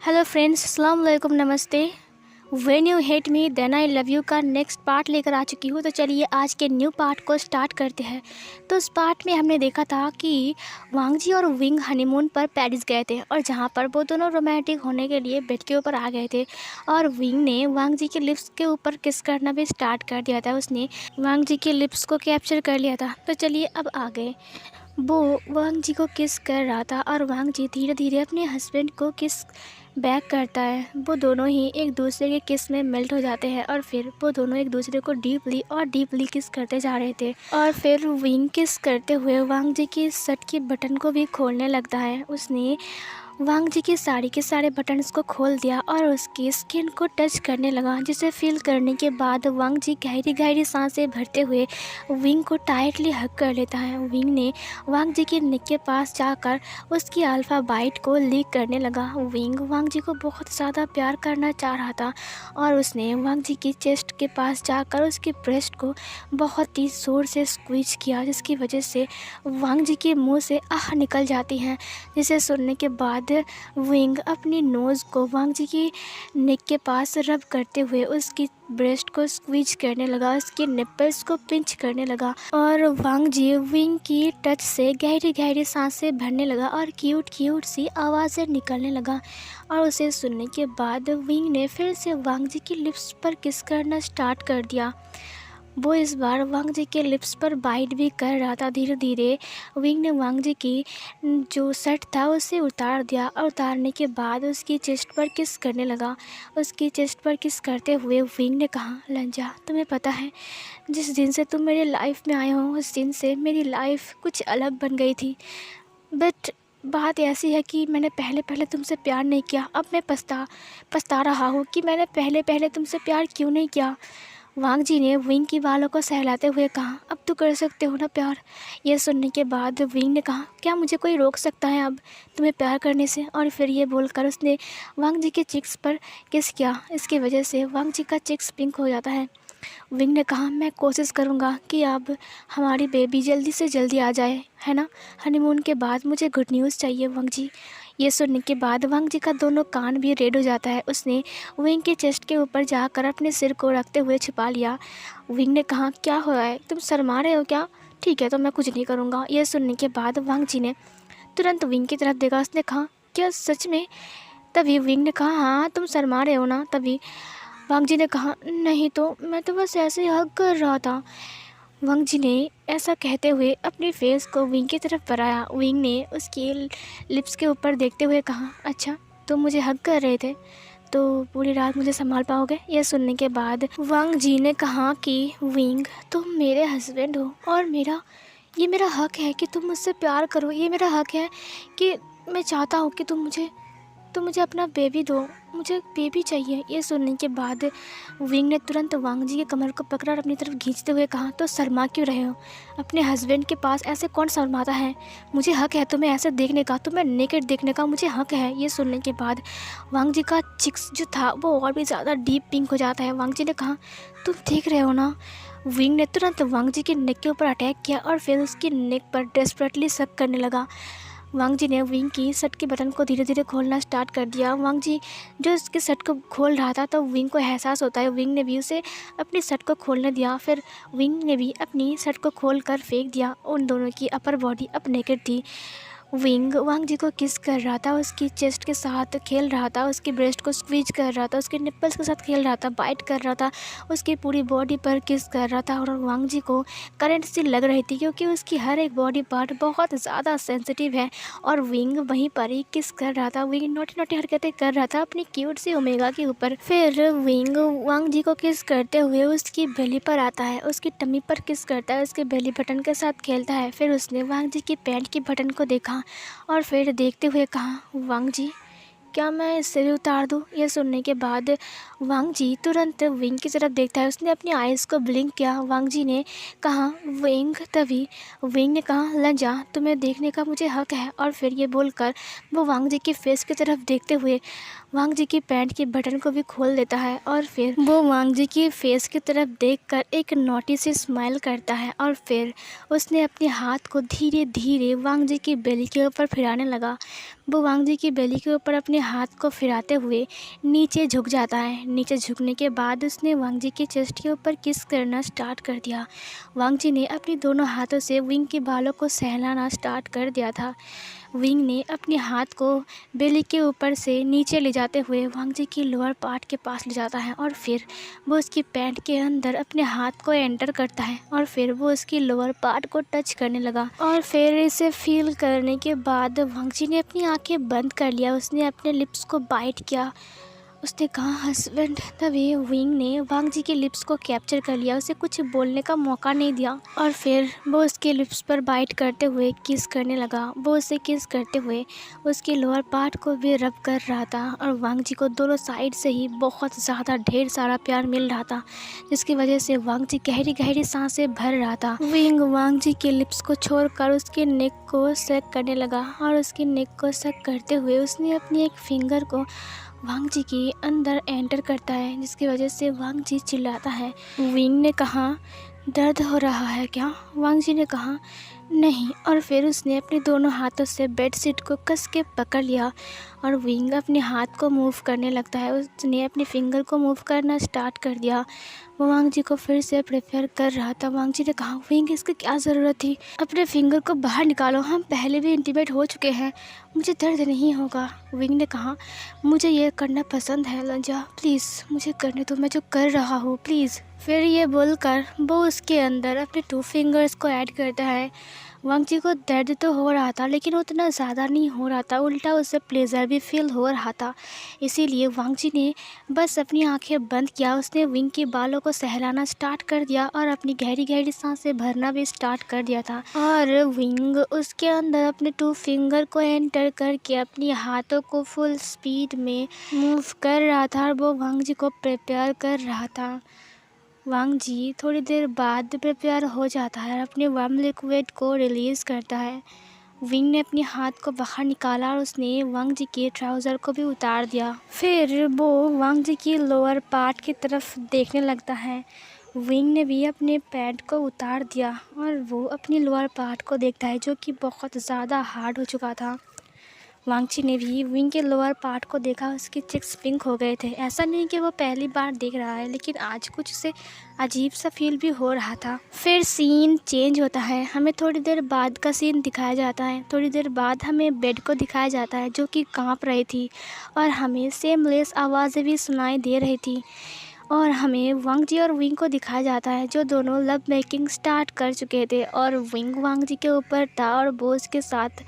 Hello friends, अस्सलाम वालेकुम, नमस्ते। When you hate me then I love you का नेक्स्ट पार्ट लेकर आ चुकी हूँ। तो चलिए आज के न्यू पार्ट को स्टार्ट करते हैं। तो इस पार्ट में हमने देखा था कि वांग जी और विंग हनीमून पर पेरिस गए थे और जहाँ पर वो दोनों रोमांटिक होने के लिए बेड के ऊपर आ गए थे और विंग ने वांग जी के लिप्स के ऊपर किस करना भी स्टार्ट कर दिया था। उसने वांग जी के लिप्स को कैप्चर कर लिया था। तो चलिए अब आगे वो वांग जी को किस कर रहा था और वांग जी धीरे धीरे अपने हस्बैंड को किस बैक करता है। वो दोनों ही एक दूसरे के किस में मेल्ट हो जाते हैं और फिर वो दोनों एक दूसरे को डीपली किस करते जा रहे थे। और फिर विंग किस करते हुए वांग जी की शर्ट की बटन को भी खोलने लगता है। उसने वांग जी की साड़ी के सारे बटन्स को खोल दिया और उसकी स्किन को टच करने लगा, जिसे फील करने के बाद वांग जी गहरी गहरी सांसें भरते हुए विंग को टाइटली हग कर लेता है। विंग ने वांग जी के नेक के पास जाकर उसकी अल्फा बाइट को लीक करने लगा। विंग वांग जी को बहुत ज़्यादा प्यार करना चाह रहा था और उसने वांग जी की चेस्ट के पास जाकर उसके ब्रेस्ट को बहुत ही ज़ोर से स्क्वीज किया, जिसकी वजह से वांग जी के मुंह से आह निकल जाती हैं। जिसे सुनने के बाद विंग अपनी नोज़ को वांग जी की नेक के पास रब करते हुए उसकी ब्रेस्ट को स्क्वीज करने लगा, उसके निप्पल्स को पिंच करने लगा और वांग जी विंग की टच से गहरी गहरी सांसें भरने लगा और क्यूट क्यूट सी आवाज़ें निकलने लगा। और उसे सुनने के बाद विंग ने फिर से वांग जी की लिप्स पर किस करना स्टार्ट कर दिया। वो इस बार वांग जी के लिप्स पर बाइट भी कर रहा था। धीरे धीरे विंग ने वांग जी की जो शर्ट था उसे उतार दिया और उतारने के बाद उसकी चेस्ट पर किस करने लगा। उसकी चेस्ट पर किस करते हुए विंग ने कहा, लंजा, तुम्हें पता है जिस दिन से तुम मेरे लाइफ में आए हो उस दिन से मेरी लाइफ कुछ अलग बन गई थी। बट बात ऐसी है कि मैंने पहले तुमसे प्यार नहीं किया। अब मैं पछता रहा हूँ कि मैंने पहले तुमसे प्यार क्यों नहीं किया। वांग जी ने विंग की बालों को सहलाते हुए कहा, अब तो कर सकते हो ना प्यार। यह सुनने के बाद विंग ने कहा, क्या मुझे कोई रोक सकता है अब तुम्हें प्यार करने से। और फिर ये बोलकर उसने वांग जी के चिक्स पर किस किया। इसकी वजह से वांग जी का चिक्स पिंक हो जाता है। विंग ने कहा, मैं कोशिश करूँगा कि अब हमारी बेबी जल्दी से जल्दी आ जाए, है ना। हनीमून के बाद मुझे गुड न्यूज़ चाहिए वांग जी। ये सुनने के बाद वांग जी का दोनों कान भी रेड हो जाता है। उसने विंग के चेस्ट के ऊपर जाकर अपने सिर को रखते हुए छिपा लिया। विंग ने कहा, क्या हो रहा है, तुम शर्मा रहे हो क्या। ठीक है, तो मैं कुछ नहीं करूँगा। यह सुनने के बाद वांग जी ने तुरंत विंग की तरफ देखा। उसने कहा, क्या सच में। तभी विंग ने कहा, हाँ तुम शर्मा रहे हो ना। तभी वांग जी ने कहा, नहीं तो मैं तो बस ऐसे ही हग कर रहा था। वांग जी ने ऐसा कहते हुए अपने फेस को विंग की तरफ बढ़ाया। विंग ने उसके लिप्स के ऊपर देखते हुए कहा, अच्छा तुम मुझे हग कर रहे थे तो पूरी रात मुझे संभाल पाओगे। यह सुनने के बाद वांग जी ने कहा कि विंग, तुम मेरे हस्बैंड हो और ये मेरा हक है कि तुम मुझसे प्यार करो। ये मेरा हक है कि मैं चाहता हूँ कि तुम मुझे अपना बेबी दो, मुझे बेबी चाहिए। ये सुनने के बाद विंग ने तुरंत वांग जी के कमर को पकड़ा और अपनी तरफ खींचते हुए कहा, तो शर्मा क्यों रहे हो। अपने हस्बैंड के पास ऐसे कौन शर्माता है। मुझे हक है तुम्हें ऐसे देखने का, तुम्हें नेकेड देखने का मुझे हक है। ये सुनने के बाद वांग जी का चिक्स जो था वो और भी ज़्यादा डीप पिंक हो जाता है। वांग जी ने कहा, तुम देख रहे हो ना। विंग ने तुरंत वांग जी के नेक के ऊपर अटैक किया और फिर उसकी नेक पर डेस्परेटली सक करने लगा। वांग जी ने विंग की शर्ट के बटन को धीरे धीरे खोलना स्टार्ट कर दिया। वांग जी जो उसके शर्ट को खोल रहा था तो विंग को एहसास होता है। विंग ने भी उसे अपनी शर्ट को खोलने दिया। फिर विंग ने भी अपनी शर्ट को खोल कर फेंक दिया। उन दोनों की अपर बॉडी अब नेकेड थी। विंग वांग जी को किस कर रहा था, उसकी चेस्ट के साथ खेल रहा था, उसकी ब्रेस्ट को स्क्वीज कर रहा था, उसके निप्पल्स के साथ खेल रहा था, बाइट कर रहा था, उसकी पूरी बॉडी पर किस कर रहा था। और वांग जी को करंट सी लग रही थी क्योंकि उसकी हर एक बॉडी पार्ट बहुत ज़्यादा सेंसिटिव है। और विंग वहीं पर ही किस कर रहा था। विंग नोटी नोटी हरकतें कर रहा था अपनी क्यूट सी ओमेगा के ऊपर। फिर विंग वांग जी को किस करते हुए उसकी बेली पर आता है, उसकी टमी पर किस करता है, उसके बेली बटन के साथ खेलता है। फिर उसने वांग जी की पैंट की बटन को देखा और फिर देखते हुए कहा, वांग जी, क्या मैं इससे भी उतार दूँ। यह सुनने के बाद वांग जी तुरंत विंग की तरफ देखता है। उसने अपनी आइज़ को ब्लिंक किया। वांग जी ने कहा, विंग। तभी विंग ने कहा, लंजा, तुम्हें देखने का मुझे हक है। और फिर ये बोलकर वो वांग जी की फेस की तरफ देखते हुए वांग जी की पैंट की बटन को भी खोल देता है। और फिर वो वांग जी की फेस की तरफ देखकर एक नोटी सी स्माइल करता है और फिर उसने अपने हाथ को धीरे धीरे वांग जी की बेली के ऊपर फिराने लगा। वो वांग जी की बेली के ऊपर अपने हाथ को फिराते हुए नीचे झुक जाता है। नीचे झुकने के बाद उसने वांग जी के चेस्ट के ऊपर किस करना स्टार्ट कर दिया। वांग जी ने अपने दोनों हाथों से विंग के बालों को सहलाना स्टार्ट कर दिया था। विंग ने अपने हाथ को बेली के ऊपर से नीचे ले जाते हुए वांग जी की लोअर पार्ट के पास ले जाता है और फिर वो उसकी पैंट के अंदर अपने हाथ को एंटर करता है और फिर वो उसकी लोअर पार्ट को टच करने लगा। और फिर इसे फील करने के बाद वांग जी ने अपनी आंखें बंद कर लिया। उसने अपने लिप्स को बाइट किया। उसने कहा हस्बैंड। तभी विंग ने वांग जी के लिप्स को कैप्चर कर लिया। उसे कुछ बोलने का मौका नहीं दिया और फिर वो उसके लिप्स पर बाइट करते हुए किस करने लगा। वो उसे किस करते हुए उसके लोअर पार्ट को भी रब कर रहा था और वांग जी को दोनों साइड से ही बहुत ज़्यादा ढेर सारा प्यार मिल रहा था, जिसकी वजह से वांग जी गहरी गहरी सांसें भर रहा था। विंग वांग जी के लिप्स को छोड़कर उसके नेक को सक करने लगा और उसकी नेक को सक करते हुए उसने अपनी एक फिंगर को वांग जी के अंदर एंटर करता है, जिसकी वजह से वांग जी चिल्लाता है। विंग ने कहा दर्द हो रहा है क्या? वांग जी ने कहा नहीं, और फिर उसने अपने दोनों हाथों से बेडशीट को कस के पकड़ लिया और विंग अपने हाथ को मूव करने लगता है। उसने अपने फिंगर को मूव करना स्टार्ट कर दिया। वो वांग जी को फिर से प्रेफर कर रहा था। वांग जी ने कहा विंग इसकी क्या ज़रूरत थी? अपने फिंगर को बाहर निकालो, हम पहले भी इंटीमेट हो चुके हैं, मुझे दर्द नहीं होगा। विंग ने कहा मुझे ये करना पसंद है लंजा, प्लीज़ मुझे करने दो, मैं जो कर रहा हूँ प्लीज़। फिर ये बोलकर वो उसके अंदर अपने 2 फिंगर्स को ऐड करता है। वांग जी को दर्द तो हो रहा था लेकिन उतना ज़्यादा नहीं हो रहा था, उल्टा उसे प्लेजर भी फील हो रहा था। इसीलिए वांग जी ने बस अपनी आंखें बंद किया। उसने विंग के बालों को सहलाना स्टार्ट कर दिया और अपनी गहरी गहरी सांसें भरना भी स्टार्ट कर दिया था और विंग उसके अंदर अपने 2 फिंगर को एंटर करके अपनी हाथों को फुल स्पीड में मूव कर रहा था और वो वांग जी को प्रिपेयर कर रहा था। वांग जी थोड़ी देर बाद प्रिपेयर हो जाता है और अपने वार्म लिक्विड को रिलीज़ करता है। विंग ने अपने हाथ को बाहर निकाला और उसने वांग जी के ट्राउज़र को भी उतार दिया। फिर वो वांग जी की लोअर पार्ट की तरफ देखने लगता है। विंग ने भी अपने पैड को उतार दिया और वो अपनी लोअर पार्ट को देखता है, जो कि बहुत ज़्यादा हार्ड हो चुका था। वांग जी ने भी विंग के लोअर पार्ट को देखा। उसके चिक्स पिंक हो गए थे। ऐसा नहीं कि वो पहली बार देख रहा है, लेकिन आज कुछ उसे अजीब सा फील भी हो रहा था। फिर सीन चेंज होता है। हमें थोड़ी देर बाद का सीन दिखाया जाता है। थोड़ी देर बाद हमें बेड को दिखाया जाता है, जो कि कांप रही थी और हमें सेमलेस आवाज़ें भी सुनाई दे रही थी। और हमें वांग जी और विंग को दिखाया जाता है, जो दोनों लव मेकिंग स्टार्ट कर चुके थे और विंग वांग जी के ऊपर था और वो उसके साथ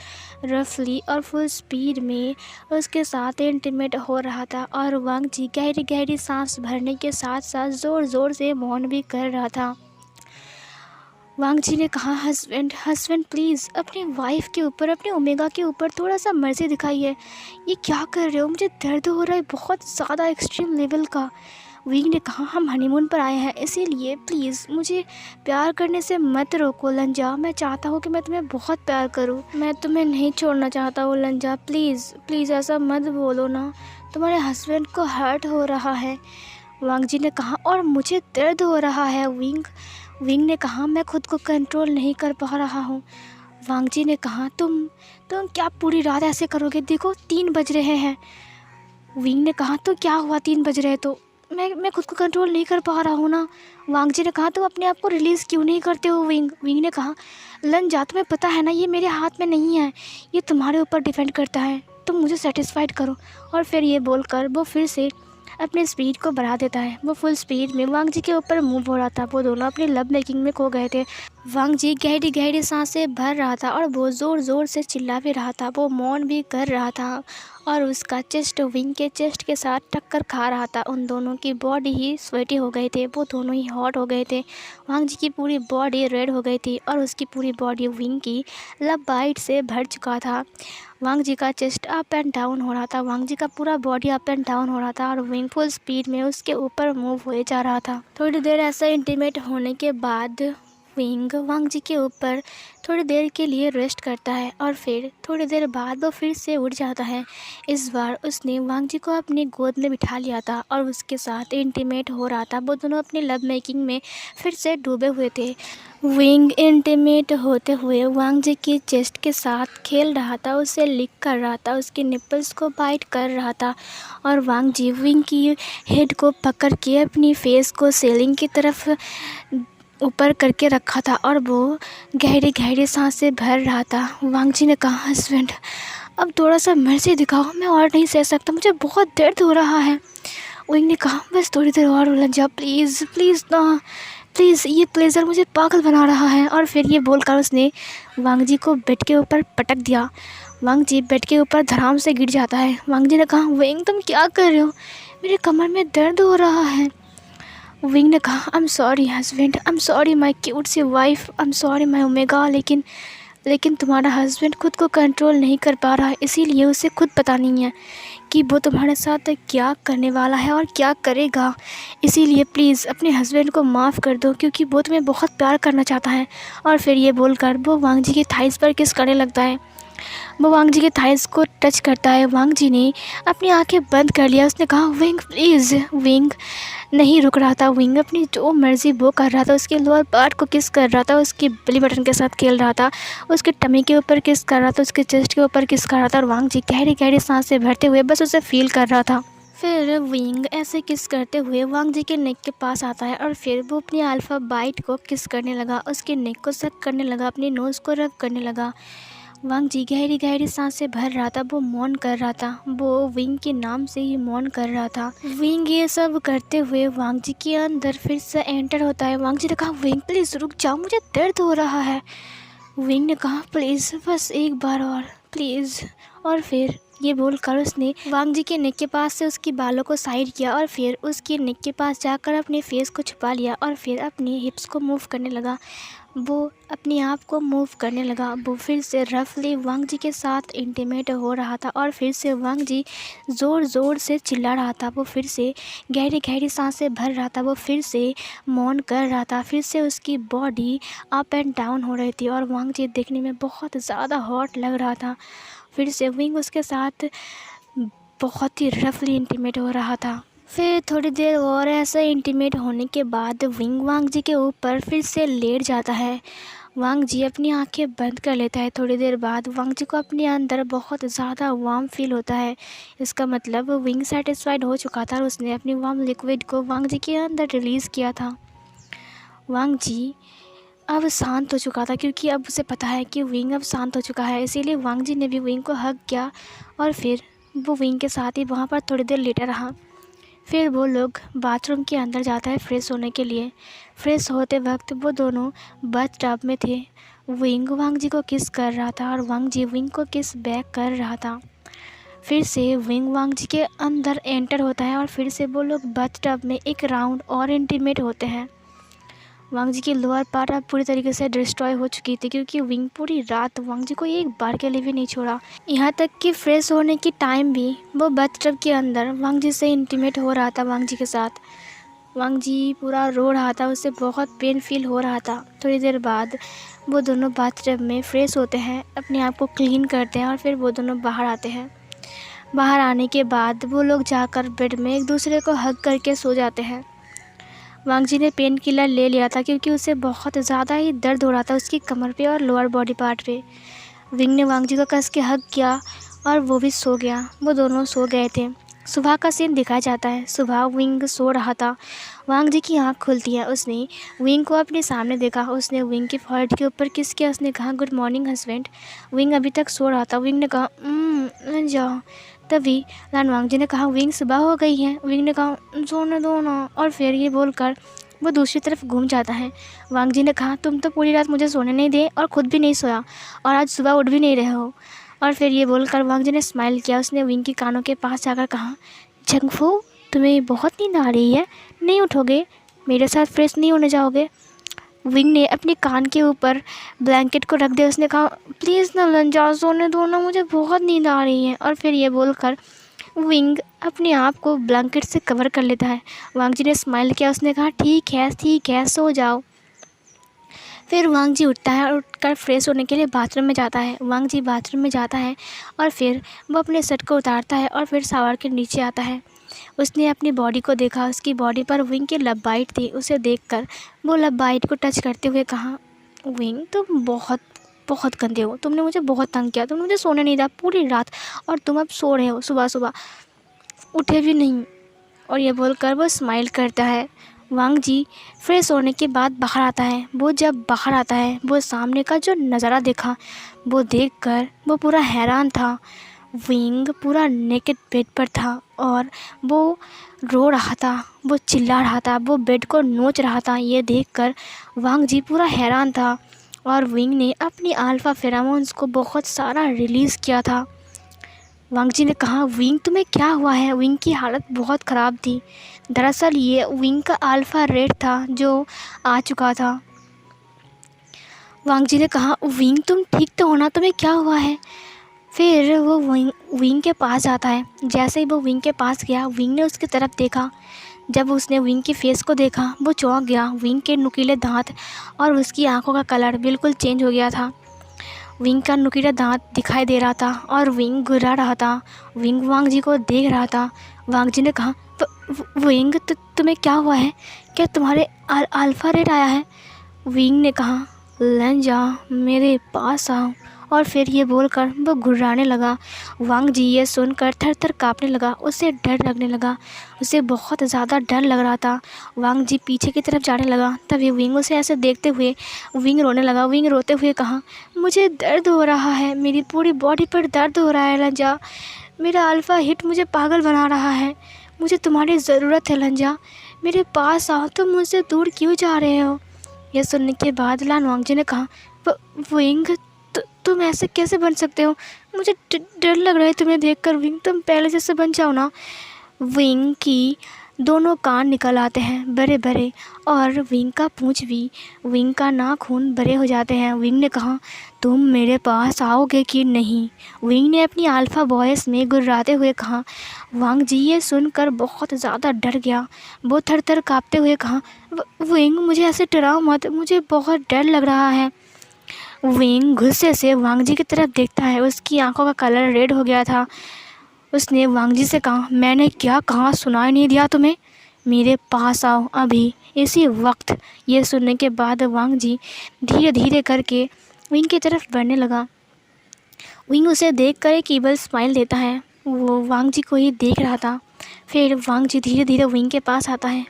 रफली और फुल स्पीड में उसके साथ इंटीमेट हो रहा था और वांग जी गहरी गहरी सांस भरने के साथ साथ ज़ोर ज़ोर से मौन भी कर रहा था। वांग जी ने कहा हस्बैंड प्लीज़ अपनी वाइफ के ऊपर, अपने ओमेगा के ऊपर थोड़ा सा मर्जी दिखाइए। ये क्या कर रहे हो? मुझे दर्द हो रहा है बहुत ज़्यादा एक्सट्रीम लेवल का। विंग ने कहा हम हनीमून पर आए हैं, इसीलिए प्लीज़ मुझे प्यार करने से मत रोको लंजा। मैं चाहता हूँ कि मैं तुम्हें बहुत प्यार करूँ, मैं तुम्हें नहीं छोड़ना चाहता हूँ लंजा, प्लीज़ प्लीज़ ऐसा मत बोलो ना, तुम्हारे हस्बैंड को हर्ट हो रहा है। वांग जी ने कहा और मुझे दर्द हो रहा है विंग ने कहा मैं खुद को कंट्रोल नहीं कर पा रहा हूँ। वांग जी ने कहा तुम क्या पूरी रात ऐसे करोगे? देखो 3 बज रहे हैं। विंग ने कहा तो क्या हुआ 3 बज रहे तो मैं खुद को कंट्रोल नहीं कर पा रहा हूँ ना। वांग जी ने कहा तो अपने आप को रिलीज़ क्यों नहीं करते हो विंग ने कहा लंजा तुम्हें पता है ना ये मेरे हाथ में नहीं है, ये तुम्हारे ऊपर डिपेंड करता है, तुम मुझे सेटिस्फाइड करो। और फिर ये बोलकर वो फिर से अपने स्पीड को बढ़ा देता है। वो फुल स्पीड में वांग जी के ऊपर मूव हो रहा था। वो दोनों अपनी लव मेकिंग में खो गए थे। वांग जी गहरी गहरी सांसें भर रहा था और वो ज़ोर ज़ोर से चिल्ला भी रहा था। वो मौन भी कर रहा था और उसका चेस्ट विंग के चेस्ट के साथ टक्कर खा रहा था। उन दोनों की बॉडी ही स्वेटी हो गई थी, वो दोनों ही हॉट हो गए थे। वांग जी की पूरी बॉडी रेड हो गई थी और उसकी पूरी बॉडी विंग की लव बाइट से भर चुका था। वांग जी का चेस्ट अप एंड डाउन हो रहा था, वांग जी का पूरा बॉडी अप एंड डाउन हो रहा था और विंग फुल स्पीड में उसके ऊपर मूव हुए जा रहा था। थोड़ी देर ऐसा इंटीमेट होने के बाद विंग वांग जी के ऊपर थोड़ी देर के लिए रेस्ट करता है और फिर थोड़ी देर बाद वो फिर से उठ जाता है। इस बार उसने वांग जी को अपनी गोद में बिठा लिया था और उसके साथ इंटीमेट हो रहा था। वो दोनों अपनी लव मेकिंग में फिर से डूबे हुए थे। विंग इंटीमेट होते हुए वांग जी की चेस्ट के साथ खेल रहा था, उसे लिक कर रहा था, उसके निपल्स को बाइट कर रहा था और वांग जी विंग की हेड को पकड़ के अपनी फेस को सीलिंग की तरफ ऊपर करके रखा था और वो गहरी गहरी सांसें भर रहा था। वांग जी ने कहा, हस्बैंड अब थोड़ा सा मर्जी दिखाओ, मैं और नहीं सह सकता, मुझे बहुत दर्द हो रहा है। विंग ने कहा, बस थोड़ी देर और उलझ जा प्लीज़ प्लीज़ ना, प्लीज़, ये प्लेजर मुझे पागल बना रहा है। और फिर ये बोलकर उसने वांग जी को बेड के ऊपर पटक दिया। वांग जी बेड के ऊपर धड़ाम से गिर जाता है। वांग जी ने कहा, विंग तुम क्या कर रहे हो, मेरे कमर में दर्द हो रहा है। विंग ने कहा, I am sorry husband, I am sorry my cute सी wife, I am sorry my omega, लेकिन तुम्हारा हस्बैंड खुद को कंट्रोल नहीं कर पा रहा है, इसीलिए उसे खुद पता नहीं है कि वो तुम्हारे साथ क्या करने वाला है और क्या करेगा। इसीलिए प्लीज़ अपने हस्बैंड को माफ़ कर दो, क्योंकि वो तुम्हें बहुत प्यार करना चाहता है। और फिर ये बोलकर वो वांग जी के थाइस पर किस करने लगता है। वो वांग जी के थाइस को टच करता है। वांग जी ने अपनी आंखें बंद कर लिया। उसने कहा, विंग प्लीज़। विंग नहीं रुक रहा था। विंग अपनी जो मर्ज़ी वो कर रहा था, उसके लोअर पार्ट को किस कर रहा था, उसके बेली बटन के साथ खेल रहा था, उसके टमी के ऊपर किस कर रहा था, उसके चेस्ट के ऊपर किस कर रहा था और वांग जी गहरी गहरी सांसें भरते हुए बस उसे फील कर रहा था। फिर विंग ऐसे किस करते हुए वांग जी के नेक के पास आता है और फिर वो अपनी अल्फ़ा बाइट को किस करने लगा, उसके नेक को सक करने लगा, अपनी नोज़ को रब करने लगा। वांग जी गहरी गहरी सांसें भर रहा था, वो मौन कर रहा था, वो विंग के नाम से ही मौन कर रहा था। विंग ये सब करते हुए वांग जी के अंदर फिर से एंटर होता है। वांग जी ने कहा, विंग प्लीज़ रुक जाओ, मुझे दर्द हो रहा है। विंग ने कहा, प्लीज़ बस एक बार और प्लीज़। और फिर ये बोलकर उसने वांग जी के नेक के पास से उसकी बालों को साइड किया और फिर उसके नेक के पास जाकर अपने फेस को छुपा लिया और फिर अपनी हिप्स को मूव करने लगा। वो अपने आप को मूव करने लगा। वो फिर से रफली वांग जी के साथ इंटीमेट हो रहा था और फिर से वांग जी ज़ोर ज़ोर से चिल्ला रहा था। वो फिर से गहरी गहरी सांसें भर रहा था, वो फिर से मौन कर रहा था। फिर से उसकी बॉडी अप एंड डाउन हो रही थी और वांग जी देखने में बहुत ज़्यादा हॉट लग रहा था। फिर से विंग उसके साथ बहुत ही रफली इंटीमेट हो रहा था। फिर थोड़ी देर और ऐसा इंटीमेट होने के बाद विंग वांग जी के ऊपर फिर से लेट जाता है। वांग जी अपनी आंखें बंद कर लेता है। थोड़ी देर बाद वांग जी को अपने अंदर बहुत ज़्यादा वार्म फील होता है। इसका मतलब विंग सेटिस्फाइड हो चुका था और उसने अपनी वार्म लिक्विड को वांग जी के अंदर रिलीज़ किया था। वांग जी अब शांत हो चुका था, क्योंकि अब उसे पता है कि विंग अब शांत हो चुका है। इसीलिए वांग जी ने भी विंग को हग किया और फिर वो विंग के साथ ही वहाँ पर थोड़ी देर लेटा रहा। फिर वो लोग बाथरूम के अंदर जाता है फ्रेश होने के लिए। फ्रेश होते वक्त वो दोनों बाथ टब में थे। विंग वांग जी को किस कर रहा था और वांग जी विंग को किस बैक कर रहा था। फिर से विंग वांग जी के अंदर एंटर होता है और फिर से वो लोग बाथ टब में एक राउंड और इंटीमेट होते हैं। वांग जी की लोअर पार्ट अब पूरी तरीके से डिस्ट्रॉय हो चुकी थी, क्योंकि विंग पूरी रात वांग जी को एक बार के लिए भी नहीं छोड़ा। यहाँ तक कि फ्रेश होने की टाइम भी वो बाथटब के अंदर वांग जी से इंटीमेट हो रहा था। वांग जी के साथ वांग जी पूरा रो रहा था, उसे बहुत पेन फील हो रहा था। थोड़ी देर बाद वो दोनों बाथटब में फ्रेश होते हैं, अपने आप को क्लीन करते हैं और फिर वो दोनों बाहर आते हैं। बाहर आने के बाद वो लोग जाकर बेड में एक दूसरे को हग करके सो जाते हैं। वांग जी ने पेन किलर ले लिया था, क्योंकि उसे बहुत ज़्यादा ही दर्द हो रहा था उसकी कमर पे और लोअर बॉडी पार्ट पे। विंग ने वांग जी को कस के हग किया और वो भी सो गया। वो दोनों सो गए थे। सुबह का सीन दिखाया जाता है। सुबह विंग सो रहा था। वांग जी की आँख खुलती है। उसने विंग को अपने सामने देखा। उसने विंग के फॉरहेड के ऊपर किस किया। उसने कहा, गुड मॉर्निंग हस्बैंड। विंग अभी तक सो रहा था। विंग ने कहा, जाओ। तभी लान वांग जी ने कहा, विंग सुबह हो गई है। विंग ने कहा, सोने दो ना। और फिर ये बोलकर वो दूसरी तरफ घूम जाता है। वांग जी ने कहा, तुम तो पूरी रात मुझे सोने नहीं दे और ख़ुद भी नहीं सोया और आज सुबह उठ भी नहीं रहे हो। और फिर ये बोलकर वांग जी ने स्माइल किया। उसने विंग के कानों के पास जाकर कहा, जंगफू तुम्हें बहुत नींद आ रही है, नहीं उठोगे, मेरे साथ फ्रेश नहीं होने जाओगे। विंग ने अपने कान के ऊपर ब्लैंकेट को रख दिया। उसने कहा, प्लीज़ ना लंजा, सोने दो ना, मुझे बहुत नींद आ रही है। और फिर ये बोलकर विंग अपने आप को ब्लैंकेट से कवर कर लेता है। वांग जी ने स्माइल किया। उसने कहा, ठीक है सो जाओ। फिर वांग जी उठता है और उठकर फ्रेश होने के लिए बाथरूम में जाता है। वांग जी बाथरूम में जाता है और फिर वो अपने शर्ट को उतारता है और फिर शावर के नीचे आता है। उसने अपनी बॉडी को देखा, उसकी बॉडी पर विंग की लब बाइट थी। उसे देखकर वो लब बाइट को टच करते हुए कहा, विंग तुम बहुत बहुत गंदे हो, तुमने मुझे बहुत तंग किया, तुमने मुझे सोने नहीं दिया पूरी रात और तुम अब सो रहे हो, सुबह सुबह उठे भी नहीं। और ये बोलकर वो स्माइल करता है। वांग जी फ्रेश होने के बाद बाहर आता है। वो जब बाहर आता है वो सामने का जो नज़ारा देखा वो देखकर वो पूरा हैरान था। विंग पूरा नेकेड बेड पर था और वो रो रहा था, वो चिल्ला रहा था, वो बेड को नोच रहा था। ये देखकर वांग जी पूरा हैरान था और विंग ने अपनी अल्फा फेरोमोन्स को बहुत सारा रिलीज़ किया था। वांग जी ने कहा, विंग तुम्हें क्या हुआ है? विंग की हालत बहुत ख़राब थी। दरअसल ये विंग का अल्फा रेट था जो आ चुका था। वांग जी ने कहा, विंग तुम ठीक तो हो ना, तुम्हें क्या हुआ है? फिर वो विंग के पास जाता है। जैसे ही वो विंग के पास गया, विंग ने उसकी तरफ देखा। जब उसने विंग की फेस को देखा वो चौंक गया। विंग के नुकीले दांत और उसकी आंखों का कलर बिल्कुल चेंज हो गया था। विंग का नुकीला दांत दिखाई दे रहा था और विंग घुरा रहा था। विंग वांग जी को देख रहा था। वांग जी ने कहा, विंग तुम्हें क्या हुआ है? क्या तुम्हारे अल्फा रेट आया है? विंग ने कहा, लंजा मेरे पास आओ। और फिर ये बोलकर वो घुर्राने लगा। वांग जी ये सुनकर थर थर काँपने लगा। उसे डर लगने लगा, उसे बहुत ज़्यादा डर लग रहा था। वांग जी पीछे की तरफ जाने लगा। तभी विंग उसे ऐसे देखते हुए विंग रोने लगा। विंग रोते हुए कहा, मुझे दर्द हो रहा है, मेरी पूरी बॉडी पर दर्द हो रहा है लंजा। मेरा अल्फ़ा हिट मुझे पागल बना रहा है। मुझे तुम्हारी ज़रूरत है लंजा, मेरे पास आओ। तुम मुझसे दूर क्यों जा रहे हो? यह सुनने के बाद लान वांग जी ने कहा, विंग तुम ऐसे कैसे बन सकते हो? मुझे डर लग रहा है तुम्हें देखकर। विंग तुम पहले जैसे बन जाओ ना। विंग की दोनों कान निकल आते हैं बड़े बड़े और विंग का पूंछ भी, विंग का नाखून बड़े हो जाते हैं। विंग ने कहा, तुम मेरे पास आओगे कि नहीं? विंग ने अपनी अल्फ़ा वॉइस में गुर्राते हुए कहा। वांग जी ये सुनकर बहुत ज़्यादा डर गया। वो थर थर काँपते हुए कहा, विंग मुझे ऐसे डराओ मत, मुझे बहुत डर लग रहा है। विंग गुस्से से वांग जी की तरफ देखता है। उसकी आंखों का कलर रेड हो गया था। उसने वांग जी से कहा, मैंने क्या कहा, सुनाई नहीं दिया तुम्हें? मेरे पास आओ अभी, इसी वक्त। ये सुनने के बाद वांग जी धीरे धीरे करके विंग की तरफ बढ़ने लगा। विंग उसे देखकर एक ईवल स्माइल देता है। वो वांग जी को ही देख रहा था। फिर वांग जी धीरे धीरे विंग के पास आता है।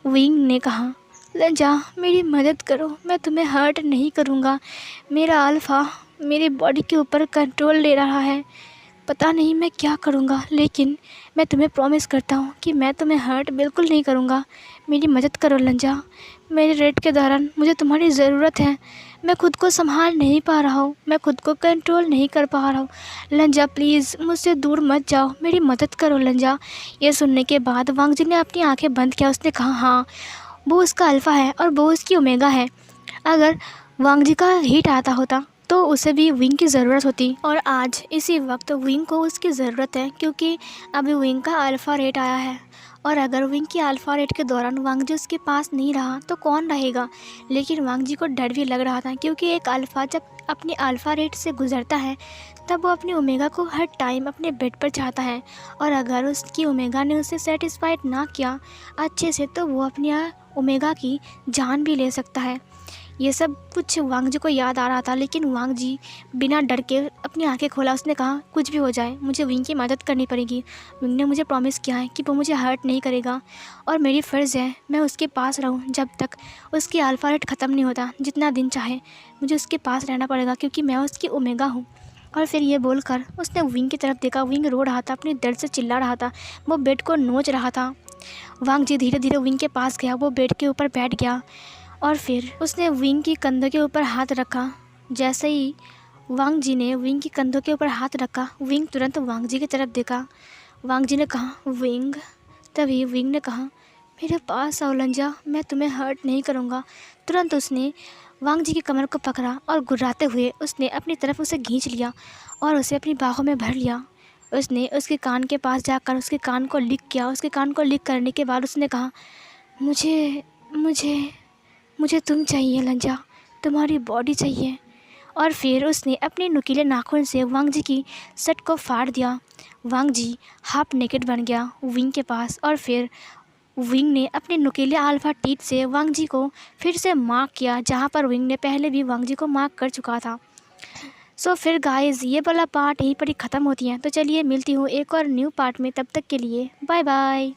विंग ने कहा, लंजा मेरी मदद करो, मैं तुम्हें हर्ट नहीं करूँगा। मेरा अल्फ़ा मेरी बॉडी के ऊपर कंट्रोल ले रहा है। पता नहीं मैं क्या करूँगा, लेकिन मैं तुम्हें प्रॉमिस करता हूँ कि मैं तुम्हें हर्ट बिल्कुल नहीं करूँगा। मेरी मदद करो लंजा। मेरे रेट के दौरान मुझे तुम्हारी ज़रूरत है। मैं खुद को संभाल नहीं पा रहा हूँ, मैं खुद को कंट्रोल नहीं कर पा रहा हूँ। लंजा प्लीज़ मुझसे दूर मत जाओ, मेरी मदद करो लंजा। ये सुनने के बाद वांग जी ने अपनी आंखें बंद किया। उसने कहा, हाँ वो उसका अल्फ़ा है और वो उसकी ओमेगा है। अगर वांग जी का हीट आता होता तो उसे भी विंग की ज़रूरत होती और आज इसी वक्त विंग को उसकी ज़रूरत है, क्योंकि अभी विंग का अल्फ़ा रेट आया है। और अगर विंग की अल्फ़ा रेट के दौरान वांग जी उसके पास नहीं रहा तो कौन रहेगा? लेकिन वांग जी को डर भी लग रहा था, क्योंकि एक अल्फ़ा जब अपने अल्फ़ा रेट से गुजरता है तब वो अपनी ओमेगा को हर टाइम अपने बेड पर चाहता है। और अगर उसकी ओमेगा ने उसे सेटिस्फाइड ना किया अच्छे से तो वो अपनी ओमेगा की जान भी ले सकता है। ये सब कुछ वांग जी को याद आ रहा था, लेकिन वांग जी बिना डर के अपनी आंखें खोला। उसने कहा, कुछ भी हो जाए मुझे विंग की मदद करनी पड़ेगी। विंग ने मुझे प्रॉमिस किया है कि वो मुझे हर्ट नहीं करेगा और मेरी फ़र्ज़ है मैं उसके पास रहूं जब तक उसकी अल्फ़ा रेट ख़त्म नहीं होता। जितना दिन चाहे मुझे उसके पास रहना पड़ेगा, क्योंकि मैं उसकी ओमेगा हूँ। और फिर ये बोलकर उसने विंग की तरफ देखा। विंग रो रहा था, अपने दर्द से चिल्ला रहा था, वो बेड को नोच रहा था। वांग जी धीरे धीरे विंग के पास गया, वो बेड के ऊपर बैठ गया और फिर उसने विंग की कंधों के ऊपर हाथ रखा। जैसे ही वांग जी ने विंग की कंधों के ऊपर हाथ रखा, विंग तुरंत वांग जी की तरफ देखा। वांग जी ने कहा, विंग। तभी विंग ने कहा, मेरे पास आओ लंजा, मैं तुम्हें हर्ट नहीं करूँगा। तुरंत उसने वांग जी की कमर को पकड़ा और गुर्राते हुए उसने अपनी तरफ उसे खींच लिया और उसे अपनी बाहों में भर लिया। उसने उसके कान के पास जाकर उसके कान को लिक किया। उसके कान को लिक करने के बाद उसने कहा, मुझे मुझे मुझे तुम चाहिए लंजा, तुम्हारी बॉडी चाहिए। और फिर उसने अपने नुकीले नाखून से वांग जी की शर्ट को फाड़ दिया। वांग जी हाफ नेकेड बन गया विंग के पास, और फिर विंग ने अपने नुकीले अल्फा टीथ से वांग जी को फिर से मार्क किया, जहाँ पर विंग ने पहले भी वांग जी को मार्क कर चुका था। सो फिर गाइस ये वाला पार्ट यहीं पर ही ख़त्म होती है। तो चलिए मिलती हूँ एक और न्यू पार्ट में, तब तक के लिए बाय बाय।